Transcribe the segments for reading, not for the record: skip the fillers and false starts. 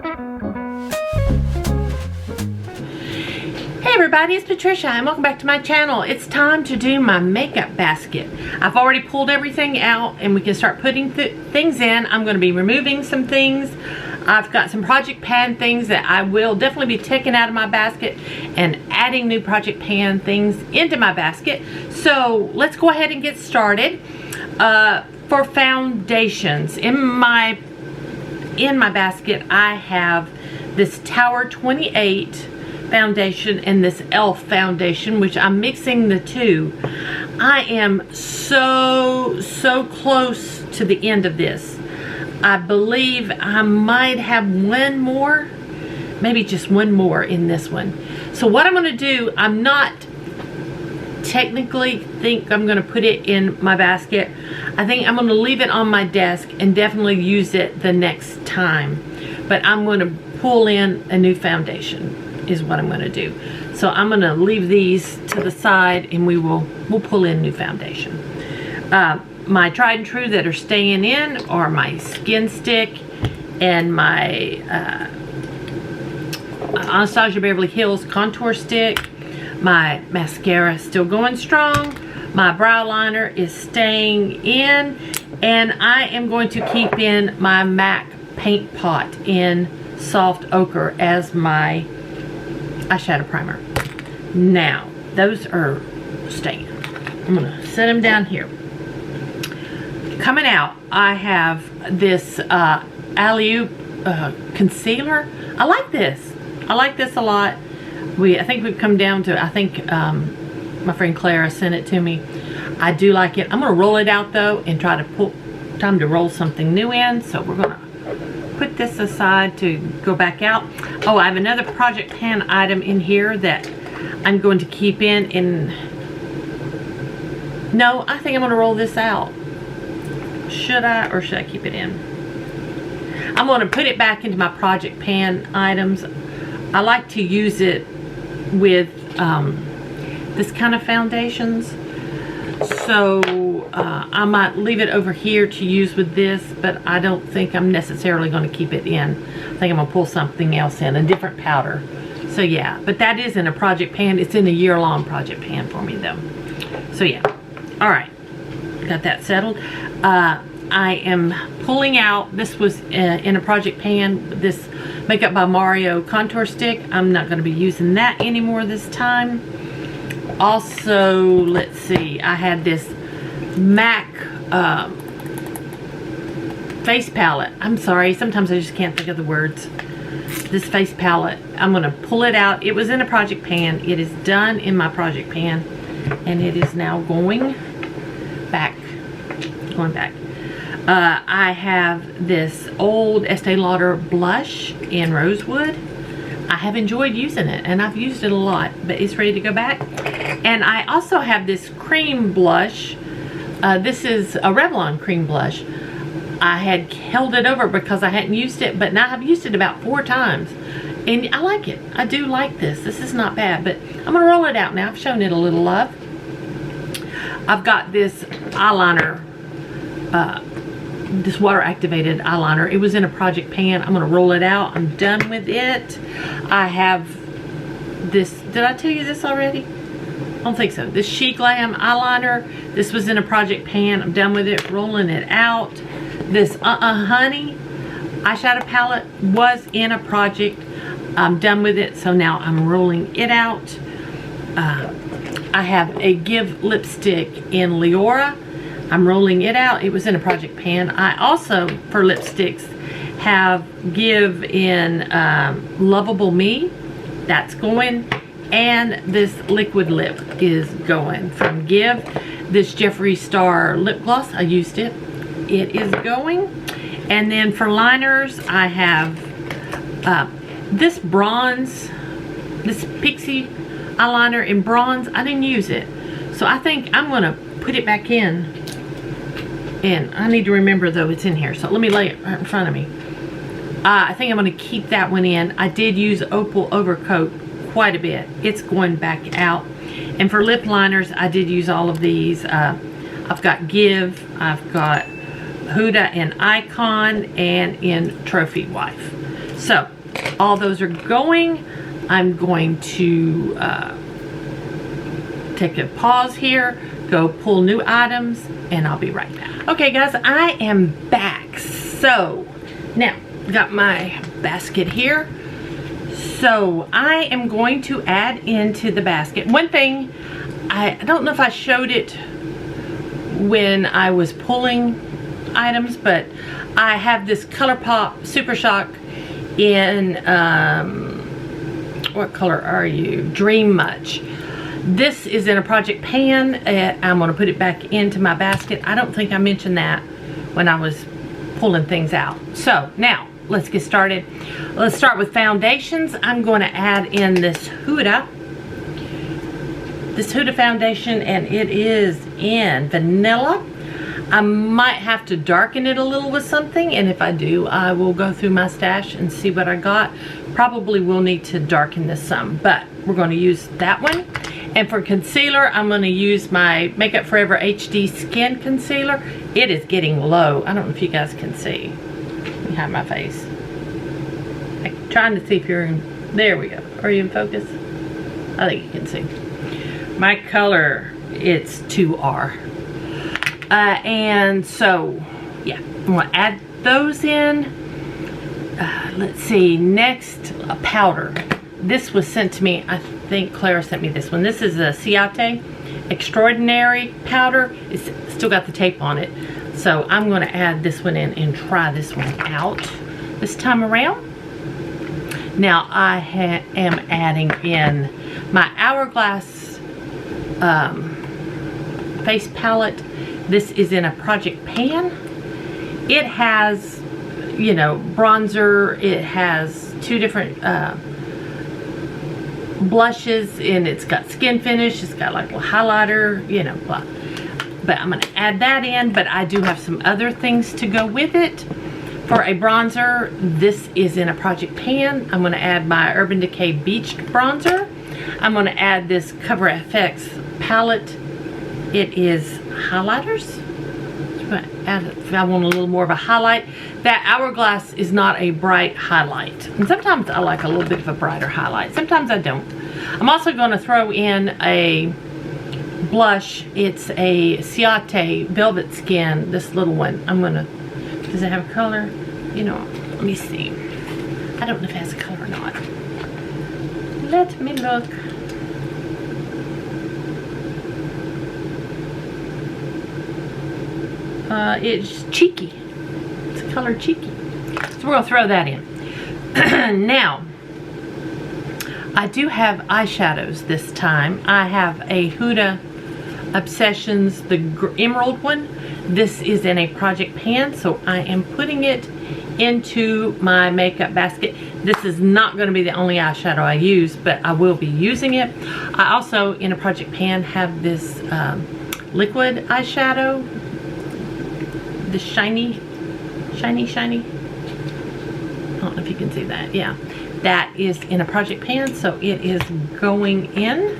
Hey everybody, it's Patricia and welcome back to my channel. It's time to do my makeup basket. I've already pulled everything out and we can start putting things in. I'm going to be removing some things. I've got some project pan things that I will definitely be taking out of my basket and adding new project pan things into my basket. So let's go ahead and get started. For foundations, in my basket I have this Tower 28 foundation and this e.l.f. foundation, which I'm mixing the two. I am so close to the end of this. I believe I might have one more, maybe just one more in this one. So what I'm going to do, I'm not technically think I'm going to put it in my basket. I think I'm going to leave it on my desk and definitely use it the next time. But I'm going to pull in a new foundation is what I'm going to do. So I'm going to leave these to the side and we'll pull in new foundation. My tried and true that are staying in are my Skin Stick and my Anastasia Beverly Hills Contour Stick. My mascara still going strong. My brow liner is staying in, and I am going to keep in my MAC paint pot in soft ochre as my eyeshadow primer. Now those are staying. I'm gonna set them down here. Coming out, I have this Alley-oop concealer. I like this. I like this a lot. I think we've come down to, I think my friend Clara sent it to me. I do like it. I'm gonna roll it out though and try to pull time to roll something new in. So we're gonna put this aside to go back out. Oh, I have another project pan item in here that I'm going to keep in. No, I think I'm gonna roll this out. Should I, or should I keep it in? I'm gonna put it back into my project pan items. I like to use it with this kind of foundations. So I might leave it over here to use with this, but I don't think I'm necessarily going to keep it in. I think I'm going to pull something else in, a different powder. So yeah, but that is in a project pan. It's in a year-long project pan for me though. So yeah, all right, got that settled. I am pulling out, this was in a project pan, this Makeup by Mario contour stick. I'm not going to be using that anymore this time. Also, let's see, I had this MAC face palette. I'm sorry, sometimes I just can't think of the words. This face palette, I'm going to pull it out. It was in a project pan. It is done in my project pan, and it is now going back. I have this old Estee Lauder blush in Rosewood. I have enjoyed using it, and I've used it a lot, but it's ready to go back. And I also have this cream blush. This is a Revlon cream blush. I had held it over because I hadn't used it, but now I've used it about 4 times. And I like it. I do like this. This is not bad, but I'm going to roll it out now. I've shown it a little love. I've got this eyeliner, this water activated eyeliner. It was in a project pan. I'm going to roll it out. I'm done with it. I have this, did I tell you this already? I don't think so. This She Glam eyeliner. This was in a project pan. I'm done with it. Rolling it out. This Honey eyeshadow palette was in a project. I'm done with it. So now I'm rolling it out. I have a Give lipstick in Leora. I'm rolling it out. It was in a project pan. I also, for lipsticks, have Give in Lovable Me. That's going. And this liquid lip is going from Give. This Jeffree Star lip gloss, I used it. It is going. And then for liners, I have this bronze, this Pixie eyeliner in bronze. I didn't use it. So I think I'm going to put it back in. And I need to remember though it's in here. So let me lay it right in front of me. I think I'm going to keep that one in. I did use Opal Overcoat quite a bit. It's going back out. And for lip liners, I did use all of these. I've got Give, I've got Huda and Icon, and in Trophy Wife. So all those are going. I'm going to take a pause here, go pull new items, and I'll be right back. Okay guys, I am back. So now got my basket here. So I am going to add into the basket. One thing, I don't know if I showed it when I was pulling items, but I have this ColourPop Super Shock in, what color are you? Dream Much. This is in a project pan. I'm going to put it back into my basket. I don't think I mentioned that when I was pulling things out. So now let's get started. Let's start with foundations. I'm going to add in this Huda foundation, and it is in vanilla. I might have to darken it a little with something, and if I do, I will go through my stash and see what I got. Probably will need to darken this some, but we're going to use that one. And for concealer, I'm going to use my Makeup Forever HD Skin Concealer. It is getting low. I don't know if you guys can see behind my face. I'm trying to see if you're in, there we go. Are you in focus? I think you can see. My color, it's 2R. And so, yeah, I'm going to add those in. Let's see, next, a powder. This was sent to me, I think Clara sent me this one. This is a Ciate Extraordinary powder. It's still got the tape on it. So I'm going to add this one in and try this one out this time around. Now I am adding in my Hourglass face palette. This is in a project pan. It has, you know, bronzer. It has two different blushes, and it's got skin finish. It's got like a highlighter, you know, blah. But I'm going to add that in, but I do have some other things to go with it. For a bronzer, this is in a project pan. I'm going to add my Urban Decay Beached bronzer. I'm going to add this Cover FX palette. It is highlighters. If I want a little more of a highlight. That Hourglass is not a bright highlight. And sometimes I like a little bit of a brighter highlight. Sometimes I don't. I'm also going to throw in a blush. It's a Ciate Velvet Skin, this little one. I'm going to, does it have a color? You know, let me see. I don't know if it has a color or not. Let me look. It's Cheeky. It's a color Cheeky. So we're going to throw that in. Now, I do have eyeshadows this time. I have a Huda Obsessions, the emerald one. This is in a project pan, so I am putting it into my makeup basket. This is not going to be the only eyeshadow I use, but I will be using it. I also, in a project pan, have this liquid eyeshadow. The shiny. I don't know if you can see that. Yeah, that is in a project pan, so it is going in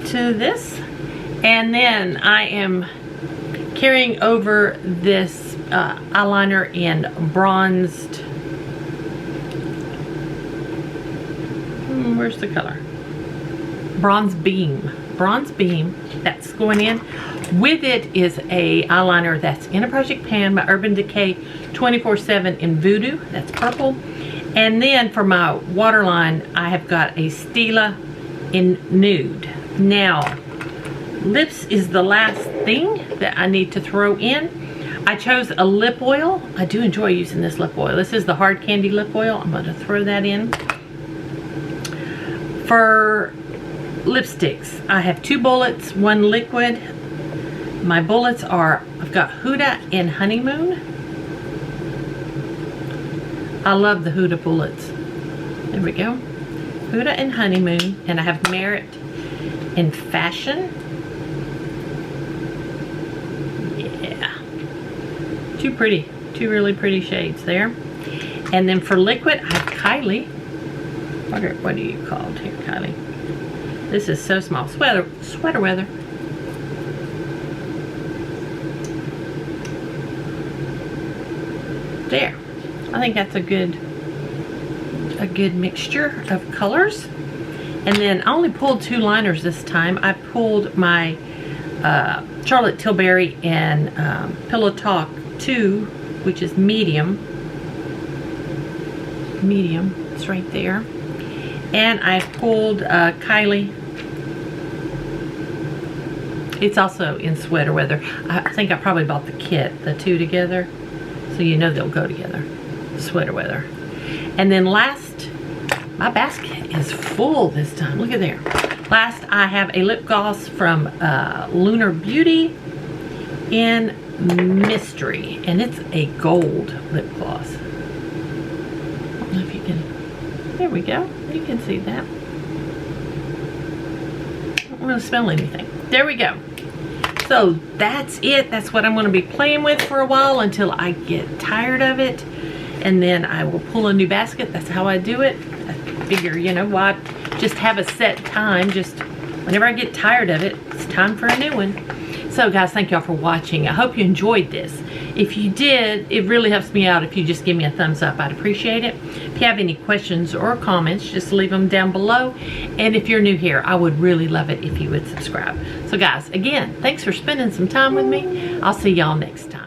to this. And then I am carrying over this eyeliner in bronzed, where's the color? Bronze Beam. That's going in. With it is a eyeliner that's in a project pan by Urban Decay 24/7 in Voodoo. That's purple. And then for my waterline, I have got a Stila in Nude. Now, lips is the last thing that I need to throw in. I chose a lip oil. I do enjoy using this lip oil. This is the Hard Candy lip oil. I'm going to throw that in. For lipsticks, I have 2 bullets, 1 liquid. My bullets are, I've got Huda in Honeymoon. I love the Huda bullets. There we go. Huda in Honeymoon. And I have Merit in Fashion. Yeah. 2 really pretty shades there. And then for liquid, I have Kylie. What are you called here, Kylie? This is so small. Sweater weather. There. I think that's a good a good mixture of colors. And then I only pulled 2 liners this time. I pulled my Charlotte Tilbury and Pillow Talk 2, which is medium. Medium, it's right there. And I pulled Kylie. It's also in sweater weather. I think I probably bought the kit, the 2 together. So you know they'll go together. Sweater weather. And then last, my basket is full this time. Look at there. Last, I have a lip gloss from Lunar Beauty in Mystery. And it's a gold lip gloss. I don't know if you can. There we go. You can see that. I don't really smell anything. There we go. So that's it. That's what I'm going to be playing with for a while until I get tired of it. And then I will pull a new basket. That's how I do it. I figure, you know what, just have a set time. Just whenever I get tired of it, it's time for a new one. So guys, thank y'all for watching. I hope you enjoyed this. If you did, it really helps me out if you just give me a thumbs up. I'd appreciate it. If you have any questions or comments, just leave them down below. And if you're new here, I would really love it if you would subscribe. So guys, again, thanks for spending some time with me. I'll see y'all next time.